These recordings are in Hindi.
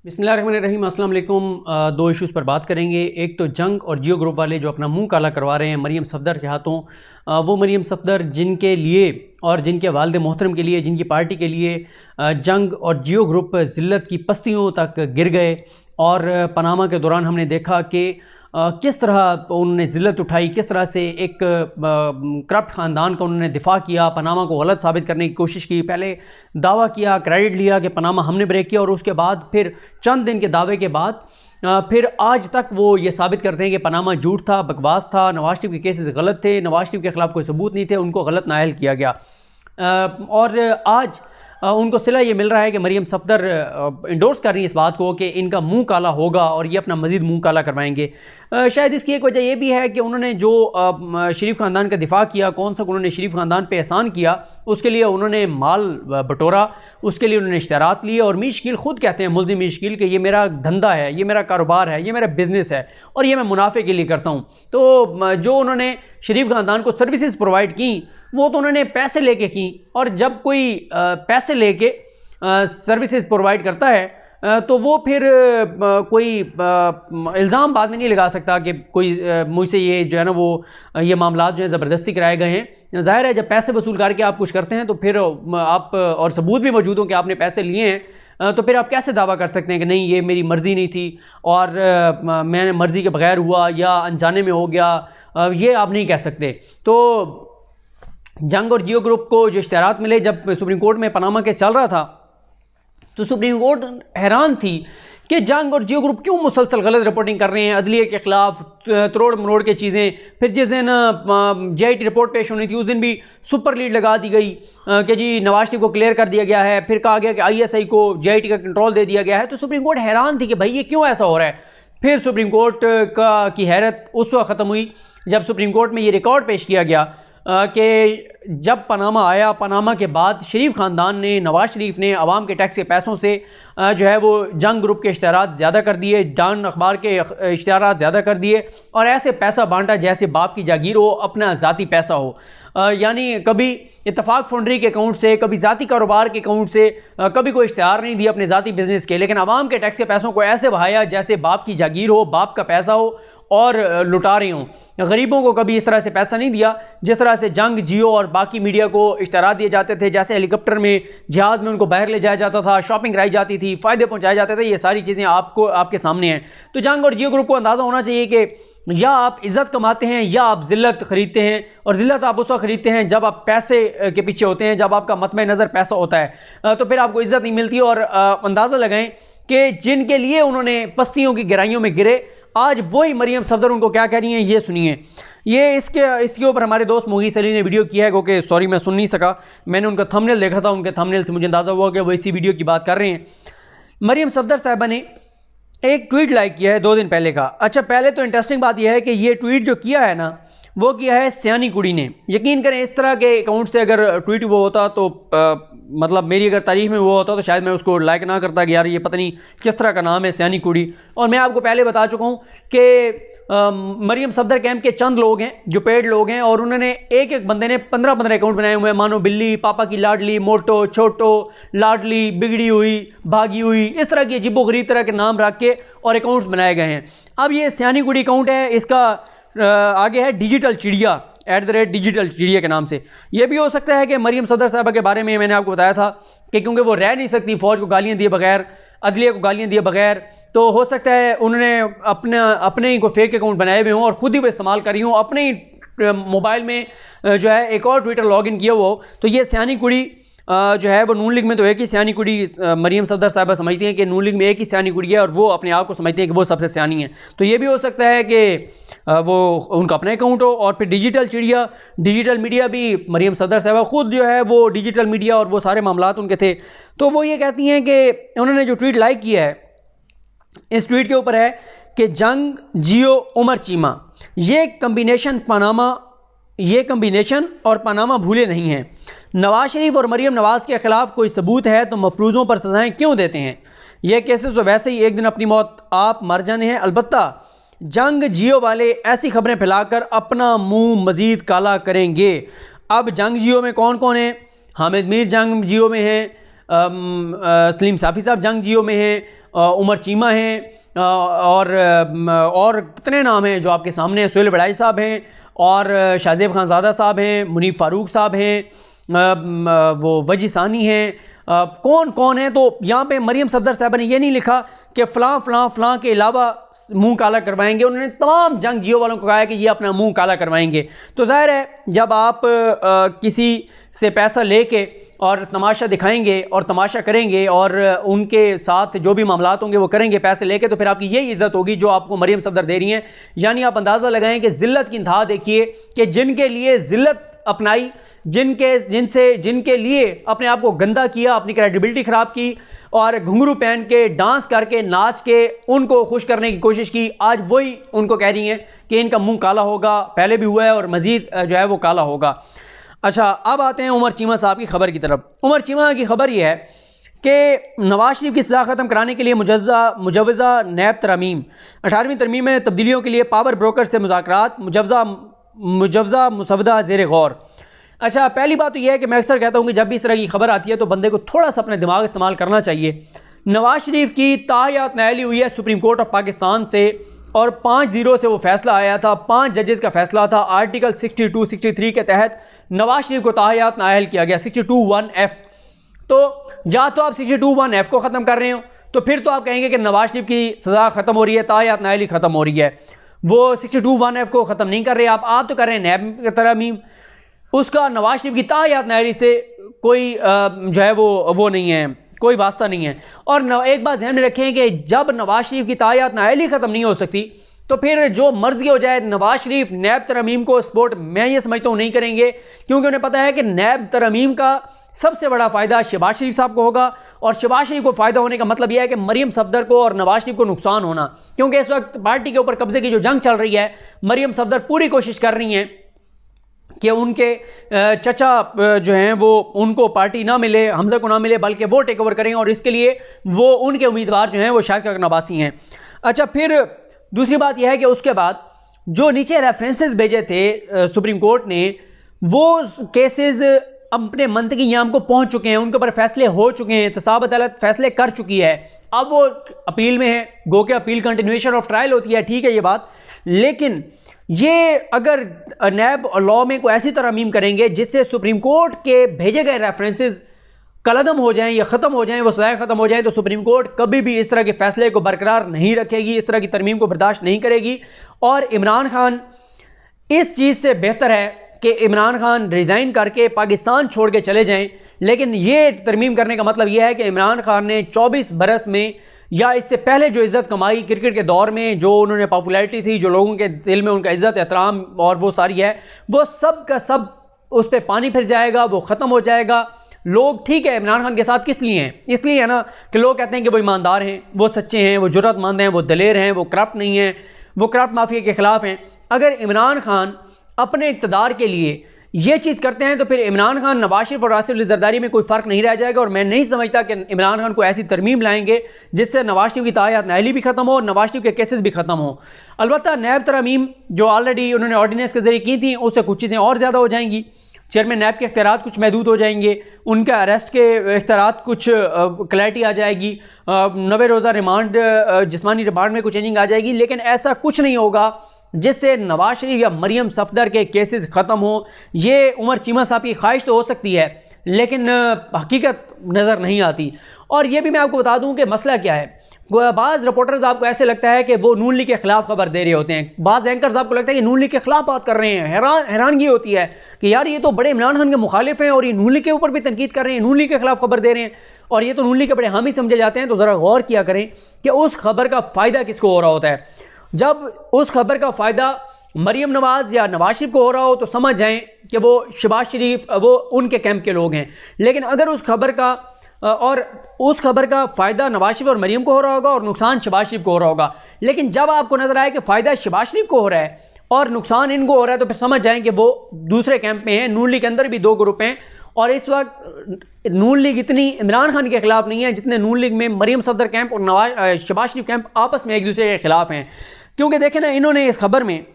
बिस्मिल्लाहिर्रहमानिर्रहीम, अस्सलाम वालेकुम। दो इश्यूज़ पर बात करेंगे। एक तो जंग और जियो ग्रुप वाले जो अपना मुंह काला करवा रहे हैं मरियम सफदर के हाथों। वो मरियम सफदर जिनके लिए और जिनके वालिद मोहतरम के लिए, जिनकी पार्टी के लिए जंग और जियो ग्रुप ज़िल्लत की पस्तियों तक गिर गए। और पनामा के दौरान हमने देखा कि किस तरह उन्होंने ज़िल्लत उठाई, किस तरह से एक करप्ट ख़ानदान का उन्होंने दिफा किया, पनामा को गलत साबित करने की कोशिश की। पहले दावा किया, क्रेडिट लिया कि पनामा हमने ब्रेक किया, और उसके बाद फिर चंद दिन के दावे के बाद फिर आज तक वो ये साबित करते हैं कि पनामा झूठ था, बकवास था, नवाज शरीफ के केसेस गलत थे, नवाज शरीफ के ख़िलाफ़ कोई सबूत नहीं थे, उनको गलत नायल किया गया। और आज उनको सिला ये मिल रहा है कि मरियम सफदर इंडोर्स कर रही है इस बात को कि इनका मुंह काला होगा और ये अपना मज़ीद मुंह काला करवाएंगे। शायद इसकी एक वजह यह भी है कि उन्होंने जो शरीफ ख़ानदान का दिफा किया, कौन सा उन्होंने शरीफ ख़ानदान पे एहसान किया, उसके लिए उन्होंने माल बटोरा, उसके लिए उन्होंने इश्तहारात लिए। और मीर शकील ख़ुद कहते हैं, मुल्ज़िम मीर शकील, कि ये मेरा धंधा है, ये मेरा कारोबार है, ये मेरा बिज़नेस है और ये मैं मुनाफे के लिए करता हूँ। तो जो उन्होंने शरीफ ख़ानदान को सर्विसेज प्रोवाइड की वो तो उन्होंने पैसे लेके की। और जब कोई पैसे लेके सर्विसेज प्रोवाइड करता है तो वो फिर कोई इल्ज़ाम बाद में नहीं लगा सकता कि कोई मुझसे ये जो है ना वो ये मामला जो है ज़बरदस्ती कराए गए हैं। ज़ाहिर है जब पैसे वसूल करके आप कुछ करते हैं तो फिर आप, और सबूत भी मौजूद हो कि आपने पैसे लिए हैं, तो फिर आप कैसे दावा कर सकते हैं कि नहीं ये मेरी मर्ज़ी नहीं थी और मैंने मर्ज़ी के बगैर हुआ या अनजाने में हो गया, ये आप नहीं कह सकते। तो जंग और जियो ग्रुप को जो इश्तहारात मिले जब सुप्रीम कोर्ट में पनामा केस चल रहा था, तो सुप्रीम कोर्ट हैरान थी कि जंग और जियो ग्रुप क्यों मुसलसल गलत रिपोर्टिंग कर रहे हैं अदलिया के ख़िलाफ़, तरोड़ मरोड़ के चीज़ें। फिर जिस दिन JIT रिपोर्ट पेश होनी थी उस दिन भी सुपर लीड लगा दी गई कि जी नवाज शरीफ को क्लियर कर दिया गया है। फिर कहा गया कि ISI को JIT का कंट्रोल दे दिया गया है। तो सुप्रीम कोर्ट हैरान थी कि भाई ये क्यों ऐसा हो रहा है। फिर सुप्रीम कोर्ट की हैरत उस वक्त ख़त्म हुई जब सुप्रीम कोर्ट में ये रिकॉर्ड पेश किया गया कि जब पनामा आया, पनामा के बाद शरीफ ख़ानदान ने, नवाज शरीफ ने आवाम के टैक्स के पैसों से जो है वो जंग ग्रुप के इश्तहारात ज़्यादा कर दिए, डॉन अखबार के इश्तहारात ज़्यादा कर दिए और ऐसे पैसा बांटा जैसे बाप की जागीर हो, अपना ज़ाती पैसा हो। यानी कभी इत्तफाक फाउंड्री के अकाउंट से, कभी ज़ाती कारोबार के अकाउंट से, कभी कोई इश्तहार नहीं दिया अपने ज़ाती बिज़नेस के, लेकिन आवाम के टैक्स के पैसों को ऐसे बहाया जैसे बाप की जागीर हो, बाप का पैसा हो और लुटा रहे हों। गरीबों को कभी इस तरह से पैसा नहीं दिया जिस तरह से जंग, जियो और बाकी मीडिया को इश्तहारात दिए जाते थे। जैसे हेलीकॉप्टर में, जहाज़ में उनको बाहर ले जाया जाता था, शॉपिंग कराई जाती थी, फ़ायदे पहुंचाए जाते थे। ये सारी चीज़ें आपके सामने हैं। तो जंग और जियो ग्रुप को अंदाज़ा होना चाहिए कि या आप इज़्ज़त कमाते हैं या आप ज़िल्लत ख़रीदते हैं। और ज़िल्लत आप उस वक्त ख़रीदते हैं जब आप पैसे के पीछे होते हैं, जब आपका मतमे नज़र पैसा होता है, तो फिर आपको इज़्ज़त नहीं मिलती। और अंदाज़ा लगाएं कि जिनके लिए उन्होंने पस्तियों की गहराइयों में गिरे, आज वही मरियम सफदर उनको क्या कह रही हैं, ये सुनिए। ये इसके ऊपर हमारे दोस्त मुगीस अली ने वीडियो किया है, क्योंकि सॉरी मैं सुन नहीं सका, मैंने उनका थंबनेल देखा था, उनके थंबनेल से मुझे अंदाज़ा हुआ कि वो इसी वीडियो की बात कर रहे हैं। मरियम सफदर साहिबा ने एक ट्वीट लाइक किया है 2 दिन पहले का। अच्छा, पहले तो इंटरेस्टिंग बात यह है कि ये ट्वीट जो किया है ना, वो किया है सियानी कुड़ी ने। यकीन करें इस तरह के अकाउंट से अगर ट्वीट वो होता तो मतलब मेरी अगर तारीख में वो होता तो शायद मैं उसको लाइक ना करता कि यार ये पता नहीं किस तरह का नाम है, सियानी कुड़ी। और मैं आपको पहले बता चुका हूँ कि मरियम सफदर कैंप के चंद लोग हैं जो पेड लोग हैं, और उन्होंने एक बंदे ने 15 अकाउंट बनाए हुए हैं। मानो बिल्ली, पापा की लाडली, मोटो, छोटो, लाडली, बिगड़ी हुई, भागी हुई, इस तरह की अजीबो गरीब तरह के नाम रख के और अकाउंट्स बनाए गए हैं। अब ये सियानी कुड़ी अकाउंट है, इसका आगे है डिजिटल चिड़िया @डिजिटल चिड़िया के नाम से। ये भी हो सकता है कि मरियम सफदर साहबा के बारे में मैंने आपको बताया था कि क्योंकि वो रह नहीं सकती फ़ौज को गालियाँ दिए बगैर, अदलिया को गालियाँ दिए बगैर, तो हो सकता है उन्होंने अपने ही को फेक अकाउंट बनाए हुए हों और ख़ुद ही वो इस्तेमाल करी हों, अपने ही मोबाइल में जो है एक और ट्विटर लॉगिन किया हुआ हो। तो ये सियानी कुड़ी जो है वो नून लीग में तो एक ही सियानी कुड़ी मरियम सफदर साहिबा समझती हैं कि नून लीग में एक ही सियानी कुड़ी है और वो अपने आप को समझती हैं कि वो सबसे सियानी है। तो ये भी हो सकता है कि वो उनका अपना अकाउंट हो। और फिर डिजिटल चिड़िया, डिजिटल मीडिया भी मरियम सफदर साहिबा खुद जो है वो डिजिटल मीडिया और वो सारे मामलात उनके थे। तो वो ये कहती हैं कि उन्होंने जो ट्वीट लाइक किया है, इस ट्वीट के ऊपर है कि जंग, जियो, उमर चीमा, ये कम्बिनेशन और पनामा भूले नहीं हैं। नवाज शरीफ और मरियम नवाज के ख़िलाफ़ कोई सबूत है तो मफरूज़ों पर सज़ाएँ क्यों देते हैं। ये केसेस तो वैसे ही एक दिन अपनी मौत आप मर जाने हैं। अलबत्ता जंग, जियो वाले ऐसी खबरें फैलाकर अपना मुंह मज़ीद काला करेंगे। अब जंग जियो में कौन कौन है? हामिद मीर जंग जियो में हैं, सलीम साफ़ी साहब जंग जियो में हैं, उमर चीमा हैं, और कितने नाम हैं जो आपके सामने हैं। सोहेल बड़ाई साहब हैं, और शाहजेब खानज़ादा साहब हैं, मुनीफ फ़ारूक साहब हैं, वो वजी सानी हैं, कौन कौन है। तो यहाँ पे मरियम सफदर साहबा ने ये नहीं लिखा कि फ़लाँ फ़लाँ फ़लाँ के अलावा मुंह काला करवाएंगे, उन्होंने तमाम जंग जियो वालों को कहा है कि ये अपना मुंह काला करवाएंगे। तो ज़ाहिर है जब आप किसी से पैसा लेके और तमाशा दिखाएंगे और तमाशा करेंगे और उनके साथ जो भी मामलात होंगे वो करेंगे पैसे लेके, तो फिर आपकी यही इज़्ज़त होगी जो आपको मरियम सफदर दे रही हैं। यानी आप अंदाज़ा लगाएं कि ज़िल्लत की इंतहा देखिए कि जिनके लिए ज़िल्लत अपनाई, जिनके लिए अपने आप को गंदा किया, अपनी क्रेडिबिलिटी ख़राब की और घुंघरू पहन के डांस करके नाच के उनको खुश करने की कोशिश की, आज वही उनको कह रही हैं कि इनका मुंह काला होगा, पहले भी हुआ है और मज़ीद जो है वो काला होगा। अच्छा, अब आते हैं उमर चीमा साहब की खबर की तरफ। उमर चीमा की खबर यह है कि नवाज शरीफ की सज़ा ख़त्म कराने के लिए मुजव्वज़ा नैब तरमीम 18वीं तरमीम में तब्दीलियों के लिए पावर ब्रोकर से मुज़ाकरात, मुजव्वज़ा मुसवदा ज़ेर गौर। अच्छा, पहली बात तो यह है कि मैं अक्सर कहता हूँ कि जब भी इस तरह की खबर आती है तो बंदे को थोड़ा सा अपने दिमाग इस्तेमाल करना चाहिए। नवाज शरीफ की ताहयात नाअहली हुई है सुप्रीम कोर्ट ऑफ पाकिस्तान से और 5-0 से वो फैसला आया था, 5 जजेस का फैसला था। आर्टिकल 62-63 के तहत नवाज शरीफ को ताहयात नाअहल किया गया 62(1)(f। तो या तो आप 62(1)(f) को ख़त्म कर रहे हो तो फिर तो आप कहेंगे कि नवाज शरीफ की सज़ा ख़त्म हो रही है, ताहयात नाअहली ख़त्म हो रही है। वो 62(1)(f) को ख़त्म नहीं कर रहे आप तो कर रहे हैं नैब तरमीम। उसका नवाज शरीफ की ताहयात नाअहली से कोई जो है वो नहीं है, कोई वास्ता नहीं है। और एक बात ध्यान में रखें कि जब नवाज शरीफ की ताहयात नाअहली ख़त्म नहीं हो सकती तो फिर जो मर्जी हो जाए नवाज शरीफ नैब तरमीम को सपोर्ट मैं ये समझता हूँ नहीं करेंगे, क्योंकि उन्हें पता है कि नैब तरमीम का सबसे बड़ा फ़ायदा शहबाज शरीफ साहब को होगा। और शहबाज शरीफ को फ़ायदा होने का मतलब यह है कि मरियम सफदर को और नवाज शरीफ को नुकसान होना, क्योंकि इस वक्त पार्टी के ऊपर कब्जे की जो जंग चल रही है, मरियम सफदर पूरी कोशिश कर रही हैं कि उनके चचा जो हैं वो उनको पार्टी ना मिले, हमजा को ना मिले, बल्कि वो टेक ओवर करें और इसके लिए वो उनके उम्मीदवार जो हैं वो शाहिद नवासी हैं। अच्छा, फिर दूसरी बात यह है कि उसके बाद जो नीचे रेफरेंसेस भेजे थे सुप्रीम कोर्ट ने, वो केसेस अपने मंतकी याम को पहुंच चुके हैं, उनके ऊपर फैसले हो चुके हैं, तसाब अदालत फैसले कर चुकी है। अब वो अपील में है, गो के अपील कंटिन्यूएशन ऑफ ट्रायल होती है, ठीक है ये बात। लेकिन ये अगर नैब लॉ में कोई ऐसी तरमीम करेंगे जिससे सुप्रीम कोर्ट के भेजे गए रेफरेंसेस कलअदम हो जाएं या ख़त्म हो जाएं, वो सजाएं ख़त्म हो जाएं, तो सुप्रीम कोर्ट कभी भी इस तरह के फैसले को बरकरार नहीं रखेगी, इस तरह की तरमीम को बर्दाश्त नहीं करेगी। और इमरान खान इस चीज़ से बेहतर है कि इमरान खान रिज़ाइन करके पाकिस्तान छोड़ के चले जाएं। लेकिन ये तरमीम करने का मतलब यह है कि इमरान खान ने 24 बरस में या इससे पहले जो इज़्ज़त कमाई क्रिकेट के दौर में, जो उन्होंने पॉपुलैरिटी थी, जो लोगों के दिल में उनका इज़्ज़त एहतराम और वो सारी है, वो सब का सब उस पर पानी फिर जाएगा, वो ख़त्म हो जाएगा। लोग ठीक है इमरान खान के साथ किस लिए हैं, इसलिए है ना कि लोग कहते हैं कि वो ईमानदार हैं, वो सच्चे हैं, वो जुर्रतमंद हैं, वो दलेर हैं, वो करप्ट नहीं हैं, वो करप्ट माफिया के ख़िलाफ़ हैं। अगर इमरान खान अपने इक़्तिदार के लिए ये चीज़ करते हैं तो फिर इमरान खान, नवाज शरीफ और आसिफ अली जरदारी में कोई फ़र्क नहीं रह जाएगा। और मैं नहीं समझता कि इमरान खान को ऐसी तरमीम लाएंगे जिससे नवाज शरीफ की ताहयात नाअहली भी ख़त्म हो, नवाज शरीफ के केसेस भी ख़त्म हो। अलबत्ता नैब तरमीम जो ऑलरेडी उन्होंने ऑर्डिनेंस के ज़रिए की थी, उससे कुछ चीज़ें और ज़्यादा हो जाएंगी। चेयरमैन नैब के इख्तियारात कुछ महदूद हो जाएंगे, उनके अरेस्ट के इख्तियारात कुछ क्लैरिटी आ जाएगी, 90 रोज़ा रिमांड, जिस्मानी रिमांड में कुछ चेंजिंग आ जाएगी। लेकिन ऐसा कुछ नहीं होगा जिससे नवाज शरीफ या मरियम सफदर के केसेस ख़त्म हो। ये उमर चीमा साहब की ख्वाहिश तो हो सकती है, लेकिन हकीकत नज़र नहीं आती। और ये भी मैं आपको बता दूं कि मसला क्या है। बाज़ रिपोर्टर्स आपको ऐसे लगता है कि वो नून लीग के ख़िलाफ़ खबर दे रहे होते हैं, बाज़ एंकर्स आपको लगता है कि नून लीग के ख़िलाफ़ बात कर रहे हैं। हैरानगी होती है कि यार ये तो बड़े इमरान खान के मुखालिफ हैं और ये नून लीग के ऊपर भी तनकीद कर रहे हैं, नून लीग के ख़िलाफ़ खबर दे रहे हैं और ये तो नून लीग के बड़े हामी समझे जाते हैं। तो ज़रा गौर किया करें कि उस खबर का फ़ायदा किसको हो रहा होता है। जब उस खबर का फ़ायदा मरियम नवाज़ या नवाज शरीफ को हो रहा हो तो समझ जाएं कि वो शहबाज शरीफ वो उनके कैंप के लोग हैं। लेकिन अगर उस खबर का फ़ायदा नवाज शरीफ और मरियम को हो रहा होगा और नुकसान शहबाज शरीफ को हो रहा होगा, लेकिन जब आपको नज़र आए कि फ़ायदा शहबाज शरीफ को हो रहा है और नुकसान इनको हो रहा है, तो फिर समझ जाएं कि वो दूसरे कैंप में हैं। नून लीग के अंदर भी 2 ग्रुप हैं और इस वक्त नून लीग इतनी इमरान खान के ख़िलाफ़ नहीं है जितने नून लीग में मरियम सफदर कैंप और शहबाज शरीफ कैंप आपस में एक दूसरे के ख़िलाफ़ हैं। क्योंकि देखें ना, इन्होंने इस खबर में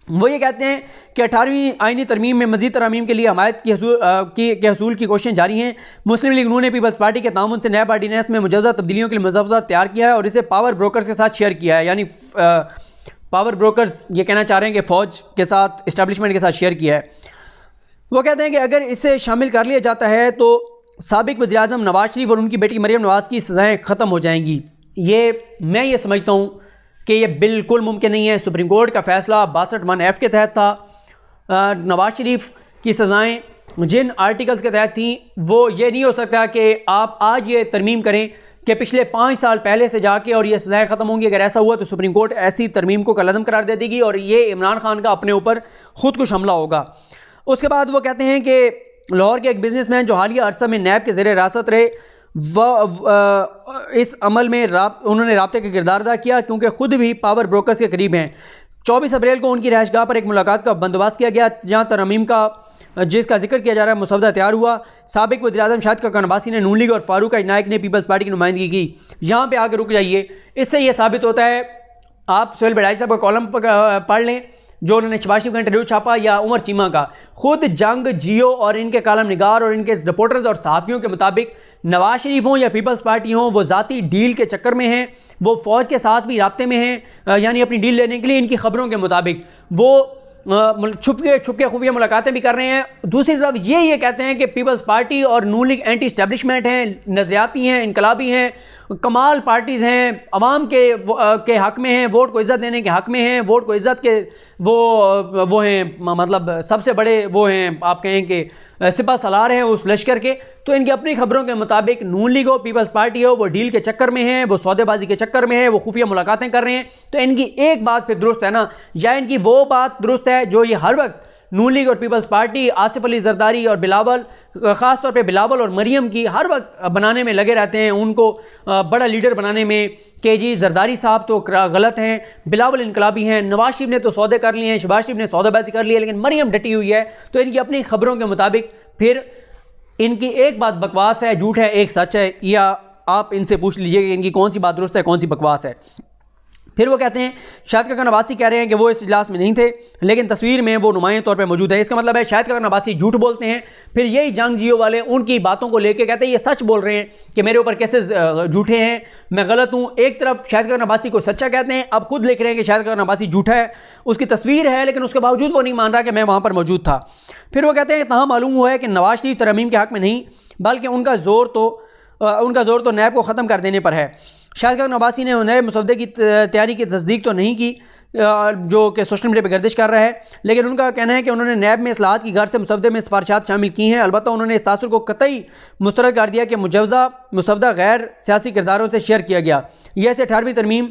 वो ये कहते हैं कि 18वीं आईनी तरमीम में मज़ीद तरमीम के लिए हमायत के हसूल की कोशिशें जारी हैं। मुस्लिम लीग नून ने पीपल्स पार्टी के ताउन से नैब ऑर्डिनेंस में मुजव्वज़ा तब्दीलियों के लिए मुजव्वज़ा तैयार किया है और इसे पावर ब्रोकर्स के साथ शेयर किया है। यानी पावर ब्रोकर्स ये कहना चाह रहे हैं कि फ़ौज के साथ, इस्टेब्लिशमेंट के साथ शेयर किया है। वो कहते हैं कि अगर इसे शामिल कर लिया जाता है तो साबिक वज़ीर-ए-आज़म नवाज शरीफ और उनकी बेटी मरीम नवाज़ की सज़ाएँ ख़त्म हो जाएंगी। मैं ये समझता हूँ कि ये बिल्कुल मुमकिन नहीं है। सुप्रीम कोर्ट का फैसला 62(1)(f) के तहत था। नवाज शरीफ की सज़ाएँ जिन आर्टिकल्स के तहत थी वो ये नहीं हो सकता कि आप आज ये तरमीम करें कि पिछले 5 साल पहले से जाके और ये सज़ाएँ ख़त्म होंगी। अगर ऐसा हुआ तो सुप्रीम कोर्ट ऐसी तरमीम को कलअदम करार दे देगी और ये इमरान खान का अपने ऊपर ख़ुदकुश हमला होगा। उसके बाद वो कहते हैं कि लाहौर के एक बिजनेसमैन जो हालिया अरसा में नैब के ज़ेरे हिरासत रहे इस अमल में उन्होंने राब्ते का किरदार अदा किया क्योंकि ख़ुद भी पावर ब्रोकर्स के करीब हैं। 24 अप्रैल को उनकी रहायशगाह पर एक मुलाकात का बंदोबस्त किया गया जहाँ तरमीम का जिसका जिक्र किया जा रहा है मसौदा तैयार हुआ। साबिक वज़ीर-ए-आज़म शाहिद खक़न अब्बासी ने नून लीग और फारूक नाइक ने पीपल्स पार्टी की नुमाइंदगी की। यहाँ पे आगे रुक जाइए। इससे ये साबित होता है, आप सोहेल बड़ाई साहब का कॉलम पढ़ लें जो उन्होंने शहबाज शरीफ का इंटरव्यू छापा, या उमर चीमा का। खुद जंग, जियो और इनके कालम निगार और इनके रिपोर्टर्स और सहाफ़ियों के मुताबिक नवाज शरीफ हों या पीपल्स पार्टी हों, वो ज़ाती डील के चक्कर में हैं। वो फ़ौज के साथ भी राब्ते में हैं, यानी अपनी डील लेने के लिए इनकी खबरों के मुताबिक वो छुप के खुफिया मुलाकातें भी कर रहे हैं। दूसरी तरफ ये कहते हैं कि पीपल्स पार्टी और नून लीग एंटी इस्टेब्लिशमेंट हैं, नज़रियाती हैं, इनकलाबी हैं, कमाल पार्टीज़ हैं, अवाम के हक़ में हैं, वोट को इज़्ज़त देने के हक़ में हैं, वोट को इज़्ज़त के वो हैं, मतलब सबसे बड़े वो हैं, आप कहें कि सिपा सलार हैं उस लश्कर के। तो इनकी अपनी खबरों के मुताबिक नून लीग हो, पीपल्स पार्टी हो, वो डील के चक्कर में है, वो सौदेबाजी के चक्कर में है, वो खुफिया मुलाकातें कर रहे हैं। तो इनकी एक बात फिर दुरुस्त है ना, या इनकी वो बात दुरुस्त है जो ये हर वक्त नून लीग और पीपल्स पार्टी, आसिफ अली जरदारी और बिलावल, ख़ास तौर पे बिलावल और मरियम की हर वक्त बनाने में लगे रहते हैं, उनको बड़ा लीडर बनाने में कि जी जरदारी साहब तो गलत हैं, बिलावल इनकलाबी हैं, नवाज शरीफ ने तो सौदे कर लिए हैं, शहबाज शरीफ ने सौदेबाजी कर ली है, लेकिन मरियम डटी हुई है। तो इनकी अपनी खबरों के मुताबिक फिर इनकी एक बात बकवास है, झूठ है, एक सच है, या आप इनसे पूछ लीजिए कि इनकी कौन सी बात दुरुस्त है, कौन सी बकवास है। फिर वो कहते हैं शाहिद खक़न अब्बासी कह रहे हैं कि वो इस इजलास में नहीं थे लेकिन तस्वीर में वो नुमायां तौर पे मौजूद है। इसका मतलब है शाहिद खक़न अब्बासी झूठ बोलते हैं। फिर यही जंग जियो वाले उनकी बातों को लेके कहते हैं ये सच बोल रहे हैं कि मेरे ऊपर केसेस झूठे हैं, मैं गलत हूँ। एक तरफ शाहिद खक़न अब्बासी को सच्चा कहते हैं, अब खुद लिख रहे हैं कि शाहिद खक़न अब्बासी झूठा है, उसकी तस्वीर है लेकिन उसके बावजूद वो नहीं मान रहा कि मैं वहाँ पर मौजूद था। फिर वो कहते हैं तहाँ मालूम हुआ है कि नवाज शरीफ तरमीम के हक़ में नहीं बल्कि उनका जोर तो नैब को ख़त्म कर देने पर है। शाहिद खक़न अब्बासी ने नए मसौदे की तैयारी की तस्दीक तो नहीं की जो कि सोशल मीडिया पर गर्दिश कर रहा है, लेकिन उनका कहना है कि उन्होंने नैब में इस्लाहात की गर्ज से मसौदे में सिफारिशात शामिल की हैं। अलबत्ता उन्होंने इस तासुर को कतई मुस्तरद कर दिया कि मसौदा गैर सियासी किरदारों से शेयर किया गया। यह इसे 18वीं तरमीम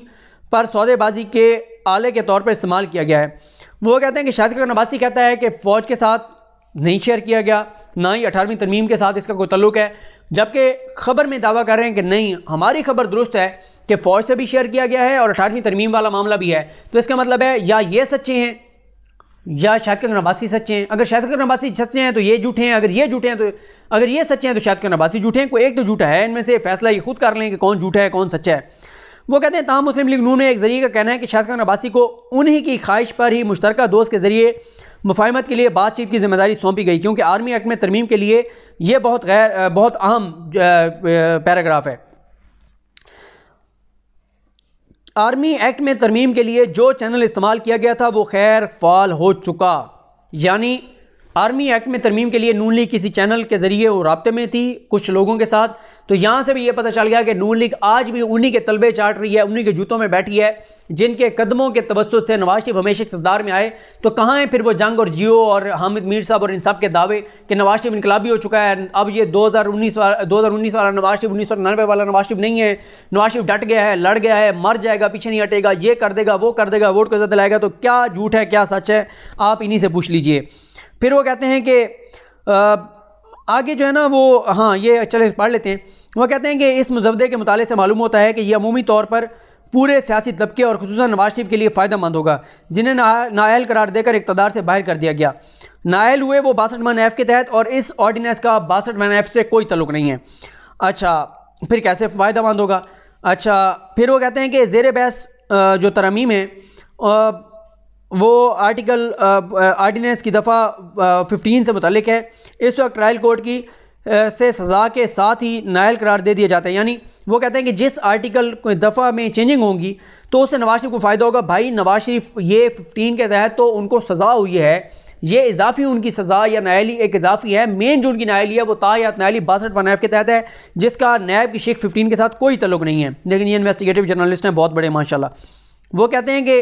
पर सौदेबाजी के आले के तौर पर इस्तेमाल किया गया है। वो कहते हैं कि शाहिद खक़न अब्बासी कहता है कि फ़ौज के साथ नहीं शेयर किया गया, ना ही 18वीं तरमीम के साथ इसका कोई तल्लुक़ है, जबकि खबर में दावा कर रहे हैं कि नहीं, हमारी खबर दुरुस्त है कि फ़ौज से भी शेयर किया गया है और 18वीं तरमीम वाला मामला भी है। तो इसका मतलब है या ये सच्चे हैं या शाहिद खक़न अब्बासी सच्चे हैं। अगर शाहिद खक़न अब्बासी सच्चे हैं तो ये झूठे हैं, अगर ये झूठे हैं तो अगर ये सच्चे हैं तो शाहिद खक़न अब्बासी झूठे हैं। कोई एक तो झूठा है, इनमें से फैसला ये खुद कर लें कि कौन झूठा है कौन सच्चा है। वो कहते हैं ताहम मुस्लिम लीग नून में एक ज़रिए का कहना है कि शाहिद खक़न अब्बासी को उन्हीं की ख्वाहिश पर ही मुश्तरका दोस्त के ज़रिए मुफाहमत के लिए बातचीत की जिम्मेदारी सौंपी गई, क्योंकि आर्मी एक्ट में तरमीम के लिए ये बहुत अहम पैराग्राफ है। आर्मी एक्ट में तरमीम के लिए जो चैनल इस्तेमाल किया गया था वो खैर फ़ाल हो चुका, यानी आर्मी एक्ट में तरमीम के लिए नून लीग किसी चैनल के ज़रिए वो राब्ते में थी कुछ लोगों के साथ। तो यहाँ से भी ये पता चल गया कि नून लीग आज भी उन्हीं के तलबे चाट रही है, उन्हीं के जूतों में बैठी है, जिनके कदमों के तवस्सुत से नवाज शरीफ हमेशा इक़्तिदार में आए। तो कहाँ है फिर वो जंग और जियो और हामिद मीर साहब और इन सब के दावे कि नवाज शरीफ इनकलाबी हो चुका है। अब ये 2019 वाला नवाज शरीफ 1999 वाला नवाज शरीफ नहीं है। नवाज शरीफ डट गया है, लड़ गया है, मर जाएगा, पीछे नहीं हटेगा, ये कर देगा, वो कर देगा, वोट को इज़्ज़त दिलाएगा। तो क्या झूठ है क्या सच है, आप इन्हीं से पूछ लीजिए। फिर वो कहते हैं कि आगे जो है ना वो, हाँ ये चले पढ़ लेते हैं। वो कहते हैं कि इस मुज़व्वदे के मुताले से मालूम होता है कि यह अमूमी तौर पर पूरे सियासी तबके और खुसूसन नवाज शरीफ के लिए फ़ायदेमंद होगा, जिन्हें नाअहल करार देकर इक़्तिदार से बाहर कर दिया गया। नाअहल हुए वो 62(1)(f) के तहत, और इस ऑर्डिनेंस का 62(1)(f) से कोई तल्लुक़ नहीं है। अच्छा, फिर कैसे फ़ायदेमंद होगा? अच्छा, फिर वो कहते हैं कि ज़ेर बहस जो तरमीम है वो आर्टिकल आर्डिनेंस की दफ़ा 15 से मुतल्लिक है। इस वक्त ट्रायल कोर्ट की से सज़ा के साथ ही नायल करार दे दिया जाता है। यानी वो कहते हैं कि जिस आर्टिकल दफ़ा में चेंजिंग होंगी तो उससे नवाज शरीफ को फ़ायदा होगा। भाई नवाज शरीफ ये 15 के तहत तो उनको सज़ा हुई है, ये इजाफी उनकी सज़ा या नायली एक इजाफी है। मेन जो उनकी नायली है वो तायात नायली 62 के तहत है, जिसका नैब की शेख 15 के साथ कोई तल्लुक़ नहीं है। लेकिन ये इन्वेस्टिगेटिव जर्नलिस्ट हैं, बहुत बड़े माशाल्लाह। वो कहते हैं कि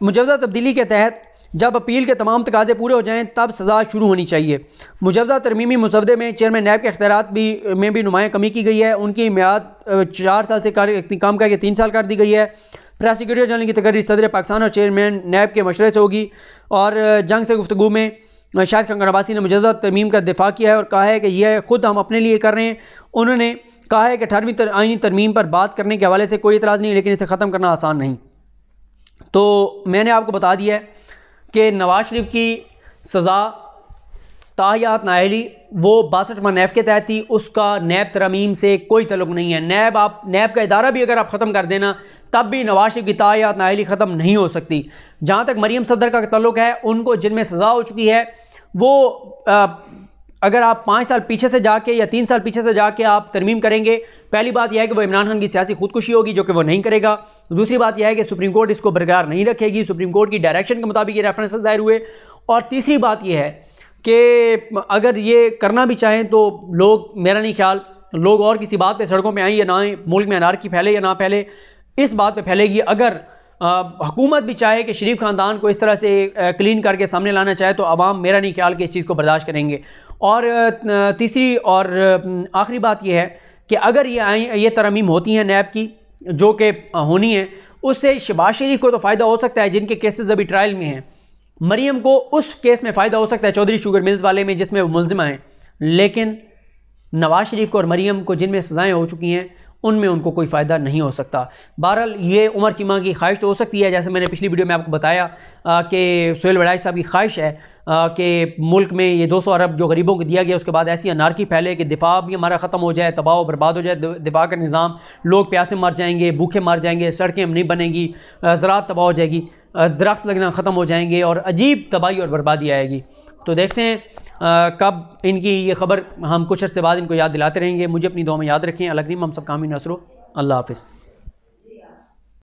मुजवज़ा तब्दीली के तहत जब अपील के तमाम तकाज़े पूरे हो जाएं तब सज़ा शुरू होनी चाहिए। मुजवज़ा तरमीमी मुसवदे में चेयरमैन नैब के इख्तियारात में भी नुमाया कमी की गई है। उनकी मियाद 4 साल से कम करके 3 साल कर दी गई है। प्रोसिक्यूटर जनरल की तकरीर सदर पाकिस्तान और चेयरमैन नैब के मशवरे से होगी। और जंग से गुफ्तगू में शाहिद खान अब्बासी ने मुजवज़ा तरमीम का दिफा किया है और कहा है कि यह ख़ुद हम अपने लिए कर रहे हैं। उन्होंने कहा है कि 18वीं आईनी तरमीम पर बात करने के हवाले से कोई इतराज़ नहीं, लेकिन इसे ख़त्म करना आसान नहीं। तो मैंने आपको बता दिया है कि नवाज शरीफ की सज़ा ताहियात नायली वो 62 नैब के तहत थी, उसका नैब तरमीम से कोई तल्लुक़ नहीं है। नैब का इदारा भी अगर आप ख़त्म कर देना तब भी नवाज शरीफ की ताहियात नायली ख़त्म नहीं हो सकती। जहाँ तक मरियम सफदर का तल्लुक़ है, उनको जिनमें सज़ा हो चुकी है वो अगर आप 5 साल पीछे से जाके या 3 साल पीछे से जाके आप तरमीम करेंगे, पहली बात यह है कि वो इमरान खान की सियासी खुदकुशी होगी, जो कि वो नहीं करेगा। दूसरी बात यह है कि सुप्रीम कोर्ट इसको बरकरार नहीं रखेगी, सुप्रीम कोर्ट की डायरेक्शन के मुताबिक ये रेफरेंसेस दायर हुए। और तीसरी बात यह है कि अगर ये करना भी चाहें तो लोग, मेरा नहीं ख्याल लोग और किसी बात पे सड़कों पे आएँ या ना आएँ, मुल्क में अनारकी फैले या ना फैले, इस बात पे फैलेगी। अगर हुकूमत भी चाहे कि शरीफ ख़ानदान को इस तरह से क्लीन करके सामने लाना चाहे तो अवाम, मेरा नहीं ख्याल कि इस चीज़ को बर्दाश्त करेंगे। और तीसरी और आखिरी बात यह है कि अगर ये तरमीम होती हैं नैब की, जो कि होनी है, उससे शहबाज शरीफ को तो फ़ायदा हो सकता है जिनके केसेस अभी ट्रायल में हैं। मरियम को उस केस में फ़ायदा हो सकता है चौधरी शुगर मिल्स वाले में, जिसमें वो मुलजिमा हैं। लेकिन नवाज शरीफ को और मरियम को जिनमें सज़ाएँ हो चुकी हैं उनमें उनको कोई फ़ायदा नहीं हो सकता। बहरहाल ये उमर चीमा की ख्वाहिश तो हो सकती है, जैसे मैंने पिछली वीडियो में आपको बताया कि सुहेल वड़ाई साहब की ख्वाहिश है कि मुल्क में ये 200 अरब जो गरीबों को दिया गया उसके बाद ऐसी अनारकी फैले कि दिफा भी हमारा ख़त्म हो जाए, तबाह बर्बाद हो जाए दिफा का निज़ाम, लोग प्यासे मर जाएंगे, भूखे मर जाएंगे, सड़कें नहीं बनेंगी, ज़राअत तबाह हो जाएगी, दरख्त लगना ख़त्म हो जाएंगे और अजीब तबाही और बर्बादी आएगी। तो देखते हैं कब इनकी ये ख़बर, हम कुछ अर्से बाद इनको याद दिलाते रहेंगे। मुझे अपनी दुआ में याद रखें। अल्लाह करीम हम सब कामयाब नसरो। अल्लाह हाफ़िज़।